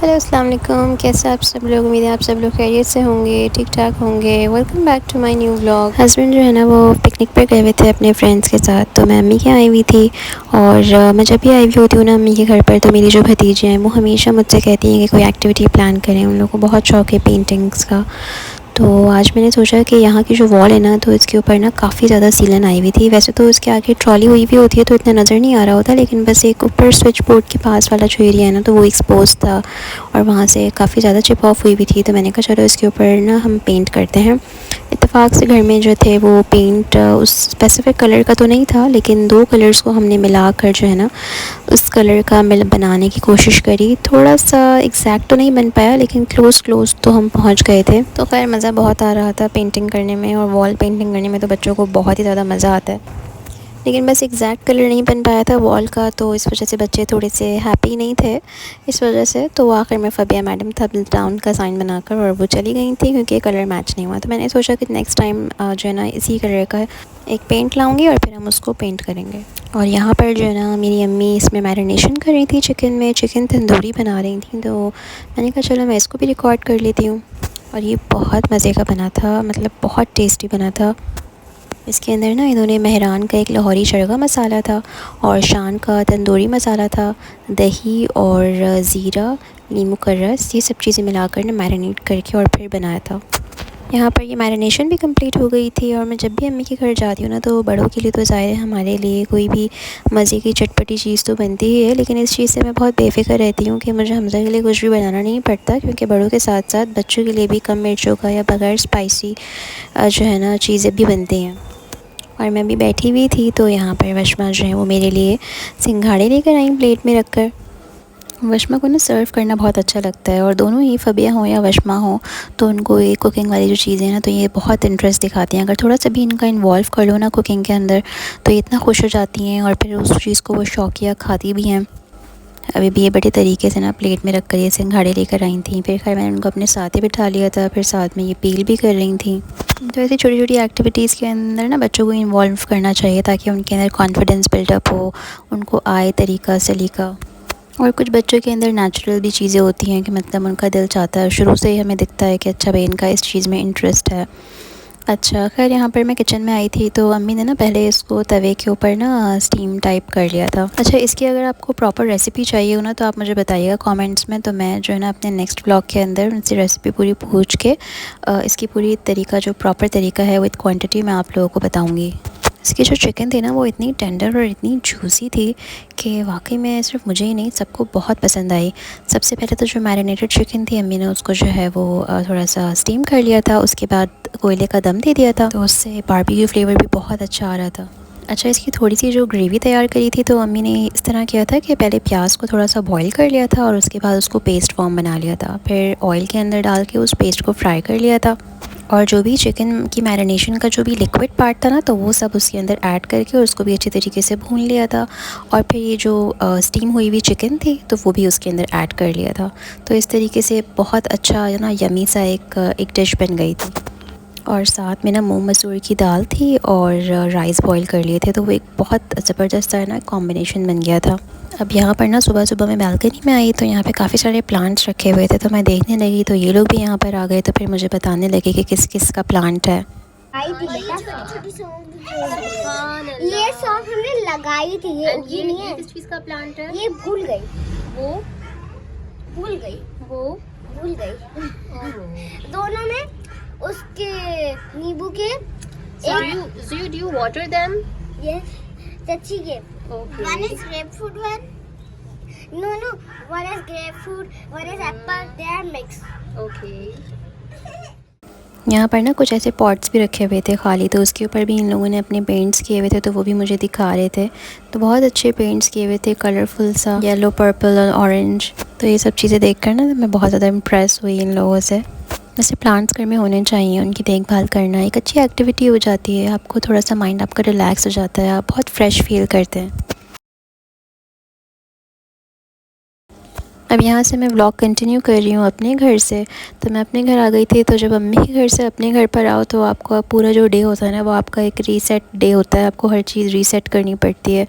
Hello अस्सलाम वालेकुम, कैसे आप सब लोग। उम्मीद है आप सब लोग खैरियत से होंगे, ठीक ठाक होंगे। Welcome back to my new vlog. Husband जो है ना वो पिकनिक पर गए हुए थे अपने फ्रेंड्स के साथ, तो मैं अम्मी के आई हुई थी। और मैं जब भी आई हुई होती हूँ ना अम्मी के घर पर, तो मेरी जो भतीजी हैं वो हमेशा मुझसे कहती हैं कि कोई एक्टिविटी प्लान करें। उन लोगों को बहुत शौक़ है पेंटिंग्स का। तो आज मैंने सोचा कि यहाँ की जो वॉल है ना, तो इसके ऊपर ना काफ़ी ज़्यादा सीलन आई हुई थी। वैसे तो इसके आगे ट्रॉली हुई भी होती है तो इतना नज़र नहीं आ रहा होता, लेकिन बस एक ऊपर स्विच बोर्ड के पास वाला जो एरिया है ना, तो वो एक्सपोज था और वहाँ से काफ़ी ज़्यादा चिप ऑफ हुई भी थी। तो मैंने कहा चलो इसके ऊपर ना हम पेंट करते हैं। इत्तेफाक से घर में जो थे वो पेंट उस स्पेसिफ़िक कलर का तो नहीं था, लेकिन दो कलर्स को हमने मिला कर जो है ना उस कलर का मिल बनाने की कोशिश करी। थोड़ा सा एग्जैक्ट तो नहीं बन पाया, लेकिन क्लोज़ तो हम पहुंच गए थे। तो खैर मज़ा बहुत आ रहा था पेंटिंग करने में, और वॉल पेंटिंग करने में तो बच्चों को बहुत ही ज़्यादा मज़ा आता है। लेकिन बस एग्जैक्ट कलर नहीं बन पाया था वॉल का, तो इस वजह से बच्चे थोड़े से हैप्पी नहीं थे इस वजह से। तो आखिर में फ़बिया मैडम थम्स डाउन का साइन बनाकर और वो चली गई थी, क्योंकि कलर मैच नहीं हुआ। तो मैंने सोचा कि नेक्स्ट टाइम जो है ना इसी कलर का एक पेंट लाऊंगी और फिर हम उसको पेंट करेंगे। और यहाँ पर जो है ना मेरी अम्मी इसमें मैरिनेशन कर रही थी चिकन में, चिकन तंदूरी बना रही थी। तो मैंने कहा चलो मैं इसको भी रिकॉर्ड कर लेती हूँ। और ये बहुत मज़े का बना था, मतलब बहुत टेस्टी बना था। इसके अंदर ना इन्होंने मेहरान का एक लाहौरी शरगा मसाला था और शान का तंदूरी मसाला था, दही और ज़ीरा, नींबू का रस, ये सब चीज़ें मिलाकर ना मैरिनेट करके और फिर बनाया था। यहाँ पर ये मैरिनेशन भी कंप्लीट हो गई थी। और मैं जब भी अम्मी के घर जाती हूँ ना, तो बड़ों के लिए तो ज़ाहिर है हमारे लिए कोई भी मज़े की चटपटी चीज़ तो बनती ही है, लेकिन इस चीज़ से मैं बहुत बेफ़िक्र रहती हूँ कि मुझे हमज़ा के लिए कुछ भी बनाना नहीं पड़ता, क्योंकि बड़ों के साथ साथ बच्चों के लिए भी कम मिर्चों का या बग़ैर स्पाइसी जो है ना चीज़ें भी बनती हैं। और मैं भी बैठी हुई थी, तो यहाँ पर वशमा जो है वो मेरे लिए सिंघाड़े लेकर आई प्लेट में रख कर। वशमा को ना सर्व करना बहुत अच्छा लगता है, और दोनों ही फ़बिया हो या वशमा हो, तो उनको ये कुकिंग वाली जो चीज़ें हैं ना, तो ये बहुत इंटरेस्ट दिखाती हैं। अगर थोड़ा सा भी इनका इन्वॉल्व कर लो ना कुकिंग के अंदर, तो ये इतना खुश हो जाती हैं और फिर उस चीज़ को वो शौकिया खाती भी हैं। अभी भी ये बड़े तरीके से ना प्लेट में रख कर ये सिंघाड़े लेकर आई थी। फिर खैर मैंने उनको अपने साथ ही बिठा लिया था, फिर साथ में ये पील भी कर रही थी। तो ऐसी छोटी छोटी एक्टिविटीज़ के अंदर ना बच्चों को इन्वॉल्व करना चाहिए, ताकि उनके अंदर कॉन्फिडेंस बिल्डअप हो, उनको आए तरीका सलीका। और कुछ बच्चों के अंदर नेचुरल भी चीज़ें होती हैं कि मतलब उनका दिल चाहता है, शुरू से ही हमें दिखता है कि अच्छा भाई इनका इस चीज़ में इंटरेस्ट है। अच्छा खैर यहाँ पर मैं किचन में आई थी, तो अम्मी ने ना पहले इसको तवे के ऊपर ना स्टीम टाइप कर लिया था। अच्छा, इसकी अगर आपको प्रॉपर रेसिपी चाहिए हो ना, तो आप मुझे बताइएगा कमेंट्स में, तो मैं जो है ना अपने नेक्स्ट ब्लॉग के अंदर उनसे रेसिपी पूरी पूछ के इसकी पूरी तरीका जो प्रॉपर तरीका है विद क्वांटिटी मैं आप लोगों को बताऊँगी। इसकी जो चिकन थी ना वो इतनी टेंडर और इतनी जूसी थी कि वाकई में सिर्फ मुझे ही नहीं सबको बहुत पसंद आई। सबसे पहले तो जो मैरिनेटेड चिकन थी अम्मी ने उसको जो है वो थोड़ा सा स्टीम कर लिया था, उसके बाद कोयले का दम दे दिया था, तो उससे बारबेक्यू फ्लेवर भी बहुत अच्छा आ रहा था। अच्छा, इसकी थोड़ी सी जो ग्रेवी तैयार करी थी, तो अम्मी ने इस तरह किया था कि पहले प्याज को थोड़ा सा बॉईल कर लिया था और उसके बाद उसको पेस्ट फॉर्म बना लिया था। फिर ऑयल के अंदर डाल के उस पेस्ट को फ्राई कर लिया था, और जो भी चिकन की मैरिनेशन का जो भी लिक्विड पार्ट था ना, तो वो सब उसके अंदर ऐड करके और उसको भी अच्छी तरीके से भून लिया था। और फिर ये जो स्टीम हुई हुई चिकन थी, तो वो भी उसके अंदर ऐड कर लिया था। तो इस तरीके से बहुत अच्छा ना यमी सा एक डिश बन गई थी। और साथ में ना मूंग मसूर की दाल थी और राइस बॉईल कर लिए थे, तो वो एक बहुत ज़बरदस्त सा ना कॉम्बिनेशन बन गया था। अब यहाँ पर ना सुबह सुबह मैं बालकनी में आई, तो यहाँ पे काफ़ी सारे प्लांट्स रखे हुए थे, तो मैं देखने लगी, तो ये लोग भी यहाँ पर आ गए, तो फिर मुझे बताने लगे कि किस किस का प्लांट है। आई थी बेटा, छोटी सॉन्ग ये सॉन्ग हमने लगाई थी, ये उगी नहीं है। किस चीज का प्लांट है? ये भूल गई, वो भूल गई, वो भूल गई। दोनों में उसके नींबू के so do you water them? ये चाची के Okay. one is grapefruit one, no one is grapefruit, one is apple, they are mixed. Okay. यहाँ पर ना कुछ ऐसे पॉट्स भी रखे हुए थे खाली, तो उसके ऊपर भी इन लोगों ने अपने पेंट्स किए हुए थे, तो वो भी मुझे दिखा रहे थे। तो बहुत अच्छे पेंट्स किए हुए थे, कलरफुल सा येलो, पर्पल और ऑरेंज। तो ये सब चीज़ें देखकर ना मैं बहुत ज़्यादा इम्प्रेस हुई इन लोगों से। वैसे प्लांट्स घर में होने चाहिए, उनकी देखभाल करना एक अच्छी एक्टिविटी हो जाती है, आपको थोड़ा सा माइंड आपका रिलैक्स हो जाता है, आप बहुत फ्रेश फील करते हैं। अब यहाँ से मैं व्लॉग कंटिन्यू कर रही हूँ अपने घर से। तो मैं अपने घर आ गई थी। तो जब अम्मी के घर से अपने घर पर आओ तो आपका पूरा जो डे होता है ना, वो आपका एक रीसेट डे होता है। आपको हर चीज़ रीसेट करनी पड़ती है।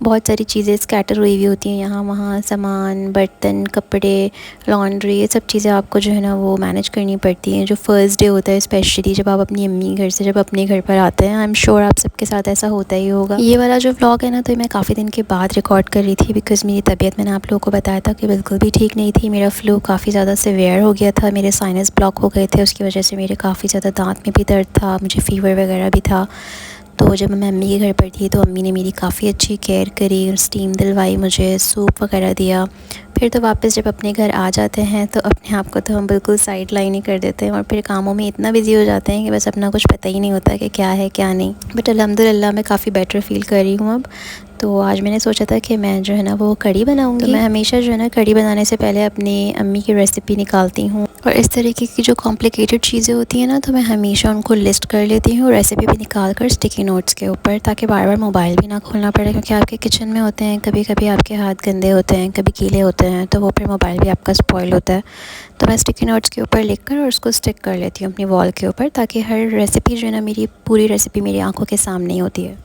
बहुत सारी चीज़ें स्कैटर हुई हुई होती हैं यहाँ वहाँ, सामान, बर्तन, कपड़े, लॉन्ड्री, ये सब चीज़ें आपको जो है ना वो मैनेज करनी पड़ती हैं। जो फ़र्स्ट डे होता है स्पेशली जब आप अपनी अम्मी घर से जब अपने घर पर आते हैं, आई एम श्योर आप सबके साथ ऐसा होता ही होगा। ये वाला जो व्लॉग है ना, तो मैं काफ़ी दिन के बाद रिकॉर्ड कर रही थी बिकॉज़ मेरी तबीयत, मैंने आप लोगों को बताया था कि बिल्कुल भी ठीक नहीं थी। मेरा फ्लू काफ़ी ज़्यादा सीवियर हो गया था, मेरे साइनस ब्लॉक हो गए थे, उसकी वजह से मेरे काफ़ी ज़्यादा दांत में भी दर्द था, मुझे फ़ीवर वगैरह भी था। तो जब मैं अम्मी के घर पर थी तो अम्मी ने मेरी काफ़ी अच्छी केयर करी, स्टीम दिलवाई, मुझे सूप वगैरह दिया। फिर तो वापस जब अपने घर आ जाते हैं तो अपने आप को तो हम बिल्कुल साइड लाइन ही कर देते हैं और फिर कामों में इतना बिज़ी हो जाते हैं कि बस अपना कुछ पता ही नहीं होता कि क्या है क्या नहीं। बट अल्हम्दुलिल्लाह मैं काफ़ी बेटर फ़ील कर रही हूँ अब। तो आज मैंने सोचा था कि मैं जो है ना वो कढ़ी बनाऊँगी। तो मैं हमेशा जो है ना कढ़ी बनाने से पहले अपनी अम्मी की रेसिपी निकालती हूँ, और इस तरीके की जो कॉम्प्लिकेटेड चीज़ें होती हैं ना, तो मैं हमेशा उनको लिस्ट कर लेती हूँ, रेसिपी भी निकाल कर स्टिकी नोट्स के ऊपर, ताकि बार बार मोबाइल भी ना खोलना पड़े। क्योंकि आपके किचन में होते हैं, कभी कभी आपके हाथ गंदे होते हैं, कभी गीले होते हैं, तो वो फिर मोबाइल भी आपका स्पॉइल होता है। तो मैं स्टिकी नोट्स के ऊपर लिख कर और उसको स्टिक कर लेती हूँ अपनी वॉल के ऊपर, ताकि हर रेसिपी जो है ना, मेरी पूरी रेसिपी मेरी आँखों के सामने ही होती है।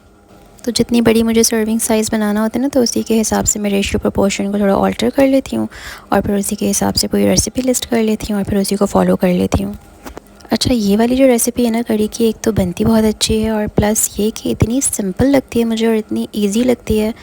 तो जितनी बड़ी मुझे सर्विंग साइज़ बनाना होता है ना, तो उसी के हिसाब से मैं रेशियो प्रोपोर्शन को थोड़ा ऑल्टर कर लेती हूँ और फिर उसी के हिसाब से पूरी रेसिपी लिस्ट कर लेती हूँ और फिर उसी को फॉलो कर लेती हूँ। अच्छा, ये वाली जो रेसिपी है ना कढ़ी की, एक तो बनती बहुत अच्छी है और प्लस ये कि इतनी सिंपल लगती है मुझे और इतनी ईजी लगती है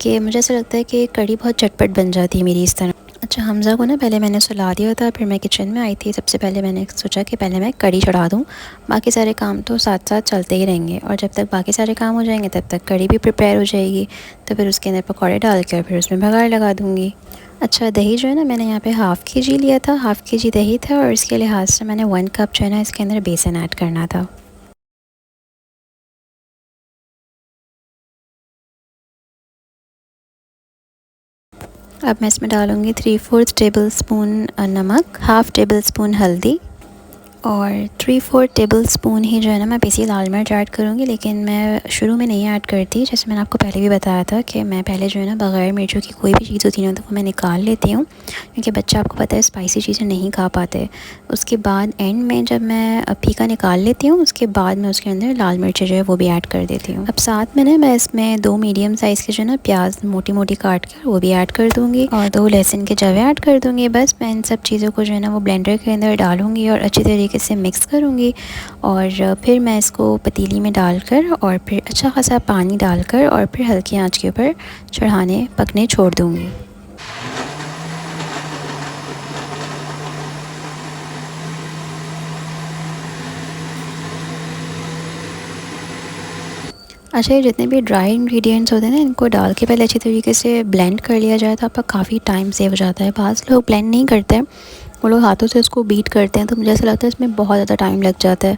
कि मुझे ऐसा लगता है कि कढ़ी बहुत झटपट बन जाती है मेरी इस तरह। अच्छा, हमज़ा को ना पहले मैंने सुला दिया था, फिर मैं किचन में आई थी। सबसे पहले मैंने सोचा कि पहले मैं कढ़ी चढ़ा दूँ, बाकी सारे काम तो साथ साथ चलते ही रहेंगे, और जब तक बाकी सारे काम हो जाएंगे तब तक कढ़ी भी प्रिपेयर हो जाएगी। तो फिर उसके अंदर पकौड़े डाल के और फिर उसमें बघार लगा दूँगी। अच्छा, दही जो है ना, मैंने यहाँ पे हाफ़ केजी लिया था, हाफ़ केजी दही था, और इसके लिहाज से मैंने 1 कप जो है ना इसके अंदर बेसन ऐड करना था। अब मैं इसमें डालूँगी 3/4 टेबल स्पून नमक, हाफ़ टेबल स्पून हल्दी और 3/4 टेबल स्पून ही जो है ना मैं पीसी लाल मिर्च ऐड करूँगी। लेकिन मैं शुरू में नहीं ऐड करती, जैसे मैंने आपको पहले भी बताया था कि मैं पहले जो है ना बग़ैर मिर्चों की कोई भी चीज़ होती है तो वो मैं निकाल लेती हूँ, क्योंकि बच्चा आपको पता है स्पाइसी चीज़ें नहीं खा पाते। उसके बाद एंड में जब मैं फीका निकाल लेती हूँ, उसके बाद मैं उसके अंदर लाल मिर्चें जो है वो भी ऐड कर देती हूँ। अब साथ में ना मैं इसमें 2 मीडियम साइज़ के जो है ना प्याज मोटी मोटी काट कर वो भी ऐड कर दूँगी और 2 लहसुन के जवे ऐड कर दूँगी। बस मैं इन सब चीज़ों को जो है ना वो ब्लेंडर के अंदर डालूँगी और अच्छी तरीके से मिक्स करूँगी, और फिर मैं इसको पतीली में डालकर और फिर अच्छा खासा पानी डालकर और फिर हल्की आंच के ऊपर चढ़ाने पकने छोड़ दूँगी। अच्छा, ये जितने भी ड्राई इंग्रेडिएंट्स होते हैं ना, इनको डाल के पहले अच्छी तरीके से ब्लेंड कर लिया जाए तो आपका काफ़ी टाइम सेव हो जाता है। बाज़ लोग ब्लेंड नहीं करते हैं, वो लोग हाथों से इसको बीट करते हैं, तो मुझे ऐसा लगता है इसमें बहुत ज़्यादा टाइम लग जाता है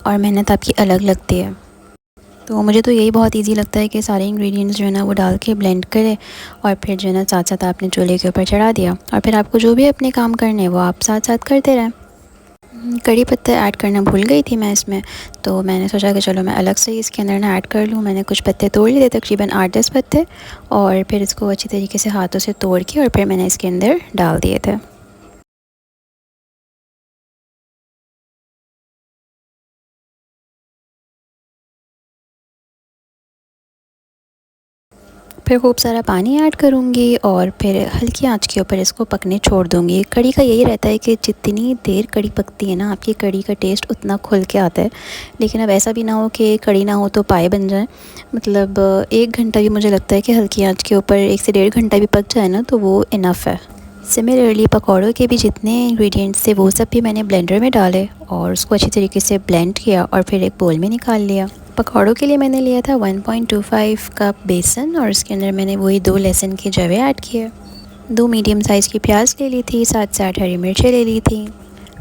और मेहनत आपकी अलग लगती है। तो मुझे तो यही बहुत इजी लगता है कि सारे इंग्रेडिएंट्स जो है ना वो डाल के ब्लेंड करें और फिर जो है ना साथ साथ आपने चूल्हे के ऊपर चढ़ा दिया और फिर आपको जो भी अपने काम करने हैं वो आप साथ साथ करते रहें। कड़ी पत्ते ऐड करना भूल गई थी मैं इसमें, तो मैंने सोचा कि चलो मैं अलग से ही इसके अंदर ना ऐड कर लूँ। मैंने कुछ पत्ते तोड़ लिए थे, तकरीबन 8-10 पत्ते, और फिर इसको अच्छी तरीके से हाथों से तोड़ के और फिर मैंने इसके अंदर डाल दिए थे। फिर खूब सारा पानी ऐड करूँगी और फिर हल्की आंच के ऊपर इसको पकने छोड़ दूँगी। कढ़ी का यही रहता है कि जितनी देर कढ़ी पकती है ना, आपकी कढ़ी का टेस्ट उतना खुल के आता है। लेकिन अब ऐसा भी ना हो कि कढ़ी ना हो तो पाए बन जाए, मतलब 1 घंटा भी मुझे लगता है कि हल्की आंच के ऊपर 1 से 1.5 घंटा भी पक जाए ना तो वो इनफ़ है। सिमिलरली पकौड़ों के भी जितने इंग्रेडिएंट्स थे वो सब भी मैंने ब्लेंडर में डाले और उसको अच्छी तरीके से ब्लेंड किया और फिर एक बोल में निकाल लिया। पकौड़ों के लिए मैंने लिया था 1.25 कप बेसन और उसके अंदर मैंने वही 2 लहसुन के जवे ऐड किए, 2 मीडियम साइज़ की प्याज ले ली थी, साथ साथ हरी मिर्चें ले ली थी,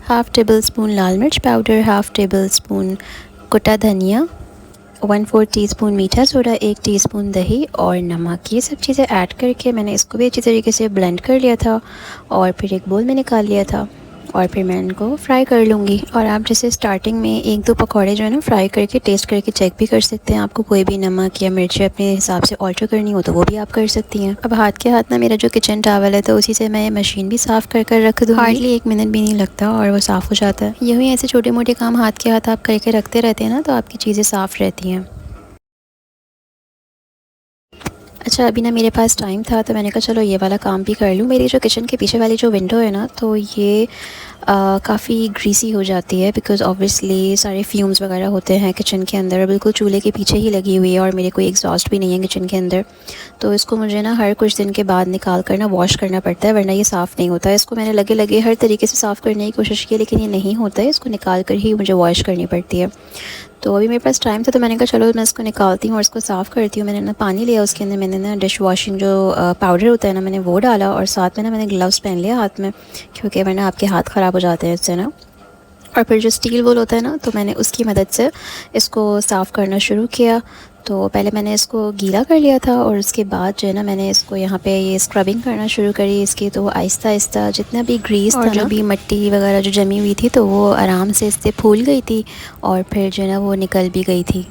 हाफ़ टेबल स्पून लाल मिर्च पाउडर, हाफ़ टेबल स्पून कुटा धनिया, 1/4 टीस्पून मीठा सोडा, 1 टीस्पून दही और नमक। ये सब चीज़ें ऐड करके मैंने इसको भी अच्छी तरीके से ब्लेंड कर लिया था और फिर एक बोल में निकाल लिया था। और फिर मैं इनको फ्राई कर लूँगी। और आप जैसे स्टार्टिंग में 1-2 पकौड़े जो है ना फ्राई करके टेस्ट करके चेक भी कर सकते हैं। आपको कोई भी नमक या मिर्ची अपने हिसाब से ऑल्टर करनी हो तो वो भी आप कर सकती हैं। अब हाथ के हाथ ना मेरा जो किचन टॉवल है तो उसी से मैं मशीन भी साफ़ कर रख दूँगी। हार्डली 1 मिनट भी नहीं लगता और वो साफ़ हो जाता है। यूँ ही ऐसे छोटे मोटे काम हाथ के हाथ आप करके रखते रहते हैं ना तो आपकी चीज़ें साफ़ रहती हैं। अच्छा, अभी ना मेरे पास टाइम था तो मैंने कहा चलो ये वाला काम भी कर लूँ। मेरी जो किचन के पीछे वाली जो विंडो है ना तो ये काफ़ी ग्रीसी हो जाती है बिकॉज़ ऑब्वियसली सारे फ्यूम्स वगैरह होते हैं किचन के अंदर। बिल्कुल चूल्हे के पीछे ही लगी हुई है और मेरे कोई एग्जॉस्ट भी नहीं है किचन के अंदर। तो इसको मुझे ना हर कुछ दिन के बाद निकाल कर ना वॉश करना पड़ता है, वरना ये साफ़ नहीं होता है। इसको मैंने लगे हर तरीके से साफ़ करने की कोशिश की लेकिन ये नहीं होता है। इसको निकाल कर ही मुझे वॉश करनी पड़ती है। तो अभी मेरे पास टाइम था तो मैंने कहा चलो मैं इसको निकालती हूँ और इसको साफ़ करती हूँ। मैंने ना पानी लिया, उसके अंदर मैंने ना डिश वॉशिंग जो पाउडर होता है ना मैंने वो डाला और साथ में ना मैंने ग्लव्स पहन लिया हाथ में, क्योंकि वरना आपके हाथ ख़राब हो जाते हैं इससे ना। और फिर जो स्टील वूल होता है ना तो मैंने उसकी मदद से इसको साफ़ करना शुरू किया। तो पहले मैंने इसको गीला कर लिया था और उसके बाद जो है ना मैंने इसको यहाँ पे ये स्क्रबिंग करना शुरू करी इसकी। तो आहिस्ता आहिस्ता जितना भी ग्रीस और जो भी मिट्टी वगैरह जो जमी हुई थी तो वो आराम से इससे फूल गई थी और फिर जो है ना वो निकल भी गई थी।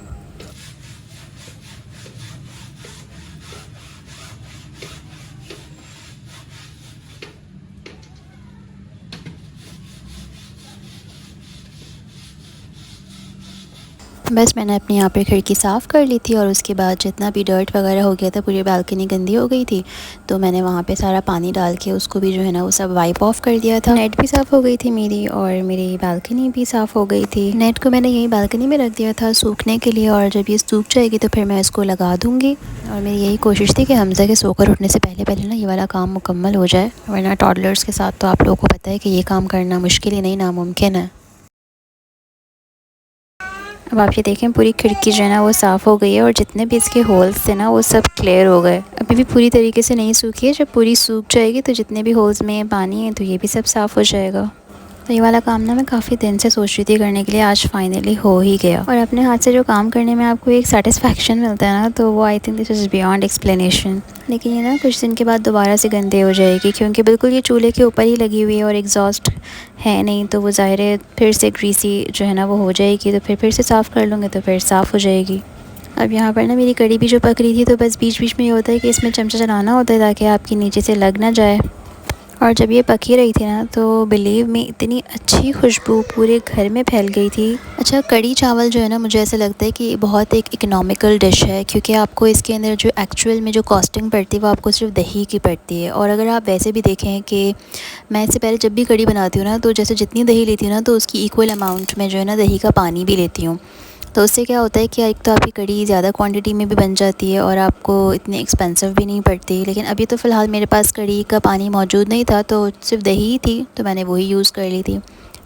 बस मैंने अपने यहाँ पर खिड़की साफ़ कर ली थी और उसके बाद जितना भी डर्ट वगैरह हो गया था, पूरी बालकनी गंदी हो गई थी, तो मैंने वहाँ पे सारा पानी डाल के उसको भी जो है ना वो सब वाइप ऑफ कर दिया था। नेट भी साफ़ हो गई थी मेरी और मेरी बालकनी भी साफ़ हो गई थी। नेट को मैंने यही बालकनी में रख दिया था सूखने के लिए और जब ये सूख जाएगी तो फिर मैं इसको लगा दूँगी। और मेरी यही कोशिश थी कि हमज़ा के सोकर उठने से पहले ना ये वाला काम मुकम्मल हो जाए, वरना टॉडलर्स के साथ तो आप लोगों को पता है कि ये काम करना मुश्किल ही नहीं नामुमकिन है। अब आप ये देखें पूरी खिड़की जो है ना वो साफ़ हो गई है और जितने भी इसके होल्स थे ना वो सब क्लियर हो गए। अभी भी पूरी तरीके से नहीं सूखी है, जब पूरी सूख जाएगी तो जितने भी होल्स में पानी है तो ये भी सब साफ़ हो जाएगा। तो ये वाला काम ना मैं काफ़ी दिन से सोच रही थी करने के लिए, आज फाइनली हो ही गया। और अपने हाथ से जो काम करने में आपको एक सेटिस्फेक्शन मिलता है ना तो वो I think this is beyond explanation. लेकिन ये ना कुछ दिन के बाद दोबारा से गंदे हो जाएगी क्योंकि बिल्कुल ये चूल्हे के ऊपर ही लगी हुई है और एग्जॉस्ट है नहीं, तो वो ज़ाहिर है फिर से ग्रीसी जो है ना वो हो जाएगी। तो फिर से साफ़ कर लूँगी तो फिर साफ़ हो जाएगी। अब यहाँ पर ना मेरी कड़ी भी जो पक रही थी तो बस बीच बीच में ये होता है कि इसमें चमचा चलाना होता है ताकि आपकी नीचे से लग ना जाए। और जब ये पक ही रही थी ना तो बिलीव में इतनी अच्छी खुशबू पूरे घर में फैल गई थी। अच्छा, कड़ी चावल जो है ना मुझे ऐसा लगता है कि बहुत एक इकोनॉमिकल डिश है क्योंकि आपको इसके अंदर जो एक्चुअल में जो कॉस्टिंग पड़ती है वो आपको सिर्फ दही की पड़ती है। और अगर आप वैसे भी देखें कि मैं इससे पहले जब भी कड़ी बनाती हूँ ना तो जैसे जितनी दही लेती हूँ ना तो उसकी इक्वल अमाउंट में जो है ना दही का पानी भी लेती हूँ। तो उससे क्या होता है कि एक तो आपकी कड़ी ज़्यादा क्वांटिटी में भी बन जाती है और आपको इतनी एक्सपेंसिव भी नहीं पड़ती। लेकिन अभी तो फ़िलहाल मेरे पास कड़ी का पानी मौजूद नहीं था तो सिर्फ दही ही थी तो मैंने वही यूज़ कर ली थी।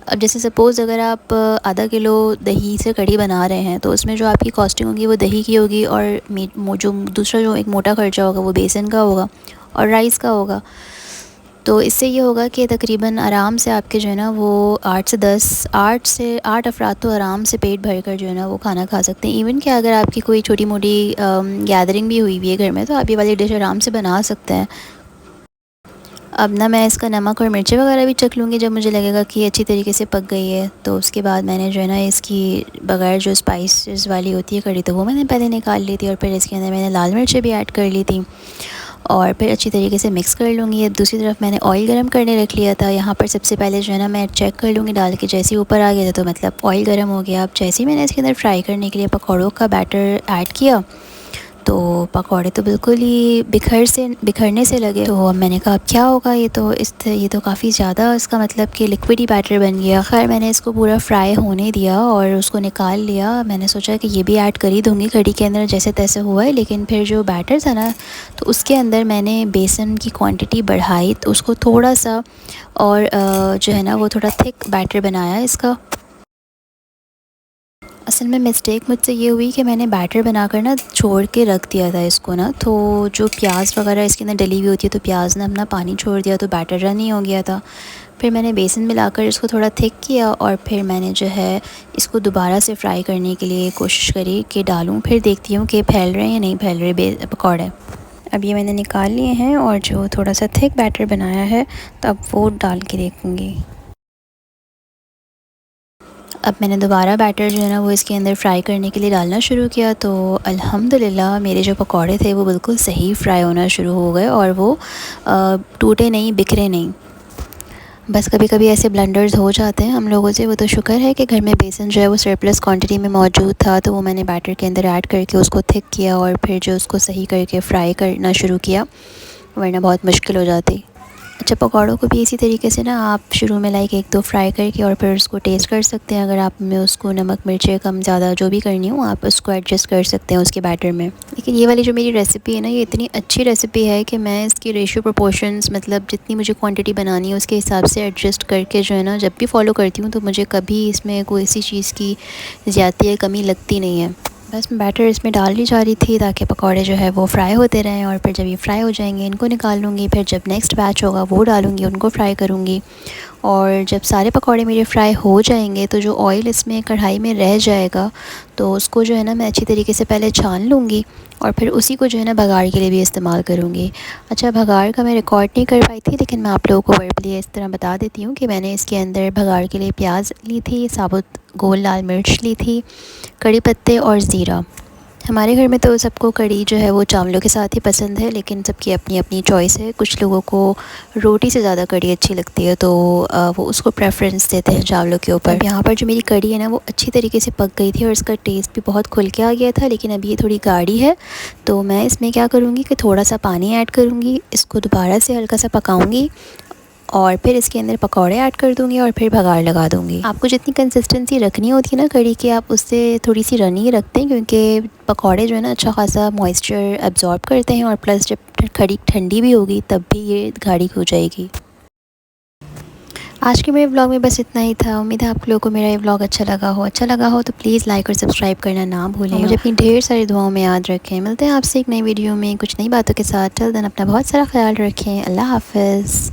अब जैसे सपोज़ अगर आप आधा किलो दही से कड़ी बना रहे हैं तो उसमें जो आपकी कॉस्टिंग होगी वो दही की होगी और जो दूसरा जो एक मोटा खर्चा होगा वो बेसन का होगा और राइस का होगा। तो इससे ये होगा कि तकरीबन आराम से आपके जो है ना वो 8 अफराद तो आराम से पेट भर कर जो है ना वो खाना खा सकते हैं। इवन कि अगर आपकी कोई छोटी मोटी गैदरिंग भी हुई है घर में तो आप ये वाली डिश आराम से बना सकते हैं। अब ना मैं इसका नमक और मिर्ची वगैरह भी चख लूँगी जब मुझे लगेगा कि अच्छी तरीके से पक गई है। तो उसके बाद मैंने जो है ना इसकी बगैर जो स्पाइसेस वाली होती है कड़ी तो वो मैंने पहले निकाल ली थी और फिर इसके अंदर मैंने लाल मिर्ची भी ऐड कर ली थी और फिर अच्छी तरीके से मिक्स कर लूँगी। अब दूसरी तरफ मैंने ऑयल गरम करने रख लिया था। यहाँ पर सबसे पहले जो है ना मैं चेक कर लूँगी डाल के, जैसे ही ऊपर आ गया था तो मतलब ऑयल गरम हो गया। अब जैसे ही मैंने इसके अंदर फ्राई करने के लिए पकौड़ों का बैटर ऐड किया तो पकौड़े तो बिल्कुल ही बिखरने से लगे। तो अब मैंने कहा अब क्या होगा, ये तो काफ़ी ज़्यादा इसका मतलब कि लिक्विडी बैटर बन गया। खैर मैंने इसको पूरा फ्राई होने दिया और उसको निकाल लिया। मैंने सोचा कि ये भी ऐड कर ही दूँगी कड़ी के अंदर जैसे तैसे हुआ है, लेकिन फिर जो बैटर था ना तो उसके अंदर मैंने बेसन की क्वांटिटी बढ़ाई तो उसको थोड़ा सा और जो है ना वो थोड़ा थिक बैटर बनाया इसका। असल में मिस्टेक मुझसे ये हुई कि मैंने बैटर बनाकर ना छोड़ के रख दिया था इसको ना, तो जो प्याज वगैरह इसके अंदर डली हुई होती है तो प्याज ने अपना पानी छोड़ दिया तो बैटर रन ही हो गया था। फिर मैंने बेसन मिलाकर इसको थोड़ा थिक किया और फिर मैंने जो है इसको दोबारा से फ्राई करने के लिए कोशिश करी कि डालूँ। फिर देखती हूँ कि फैल रहे हैं या नहीं फैल रहे पकौड़े। अब ये मैंने निकाल लिए हैं और जो थोड़ा सा थिक बैटर बनाया है तो अब वो डाल के देखूँगी। अब मैंने दोबारा बैटर जो है ना वो इसके अंदर फ्राई करने के लिए डालना शुरू किया, तो अल्हम्दुलिल्लाह मेरे जो पकौड़े थे वो बिल्कुल सही फ्राई होना शुरू हो गए और वो टूटे नहीं, बिखरे नहीं। बस कभी कभी ऐसे ब्लंडर्स हो जाते हैं हम लोगों से। वो तो शुक्र है कि घर में बेसन जो है वो सरप्लस क्वांटिटी में मौजूद था, तो वो मैंने बैटर के अंदर ऐड करके उसको थिक किया और फिर जो उसको सही करके फ्राई करना शुरू किया, वरना बहुत मुश्किल हो जाती। अच्छा, पकौड़ों को भी इसी तरीके से ना आप शुरू में लाइक 1-2 फ्राई करके और फिर उसको टेस्ट कर सकते हैं। अगर आप में उसको नमक मिर्चें कम ज़्यादा जो भी करनी हो आप उसको एडजस्ट कर सकते हैं उसके बैटर में। लेकिन ये वाली जो मेरी रेसिपी है ना, ये इतनी अच्छी रेसिपी है कि मैं इसकी रेशियो प्रोपोर्शंस मतलब जितनी मुझे क्वांटिटी बनानी है उसके हिसाब से एडजस्ट करके जो है ना जब भी फॉलो करती हूँ, तो मुझे कभी इसमें कोई ऐसी चीज़ की ज़्यादती या कमी लगती नहीं है। बस मैं बैटर इसमें डाल ली जा रही थी ताकि पकौड़े जो है वो फ्राई होते रहें, और फिर जब ये फ्राई हो जाएंगे इनको निकाल लूँगी। फिर जब नेक्स्ट बैच होगा वो डालूँगी, उनको फ्राई करूँगी। और जब सारे पकौड़े मेरे फ्राई हो जाएंगे तो जो ऑयल इसमें कढ़ाई में रह जाएगा तो उसको जो है ना मैं अच्छी तरीके से पहले छान लूँगी और फिर उसी को जो है ना भगाड़ के लिए भी इस्तेमाल करूँगी। अच्छा, भगाड़ का मैं रिकॉर्ड नहीं कर पाई थी, लेकिन मैं आप लोगों को वर्बली इस तरह बता देती हूँ कि मैंने इसके अंदर भगाड़ के लिए प्याज ली थी, साबुत गोल लाल मिर्च ली थी, कड़ी पत्ते और ज़ीरा। हमारे घर में तो सबको कड़ी जो है वो चावलों के साथ ही पसंद है, लेकिन सबकी अपनी अपनी चॉइस है। कुछ लोगों को रोटी से ज़्यादा कड़ी अच्छी लगती है, तो वो उसको प्रेफरेंस देते हैं चावलों के ऊपर। अब यहाँ पर जो मेरी कड़ी है ना वो अच्छी तरीके से पक गई थी और इसका टेस्ट भी बहुत खुल के आ गया था, लेकिन अभी ये थोड़ी गाढ़ी है। तो मैं इसमें क्या करूँगी कि थोड़ा सा पानी ऐड करूँगी, इसको दोबारा से हल्का सा पकाऊँगी और फिर इसके अंदर पकौड़े ऐड कर दूँगी और फिर भगाड़ लगा दूँगी। आपको जितनी कंसिस्टेंसी रखनी होती है ना कड़ी की, आप उससे थोड़ी सी रनी रखते हैं, क्योंकि पकौड़े जो है ना अच्छा खासा मॉइस्चर एब्जॉर्ब करते हैं और प्लस जब कड़ी ठंडी भी होगी तब भी ये गाढ़ी हो जाएगी। आज के मेरे व्लॉग में बस इतना ही था। उम्मीद है आप लोगों को मेरा ये व्लॉग अच्छा लगा हो तो प्लीज़ लाइक और सब्सक्राइब करना ना भूलें। मुझे अपनी ढेर सारी दुआओं में याद रखें। मिलते हैं आपसे एक नई वीडियो में कुछ नई बातों के साथ। टिल देन अपना बहुत सारा ख्याल रखें। अल्लाह हाफ़िज़।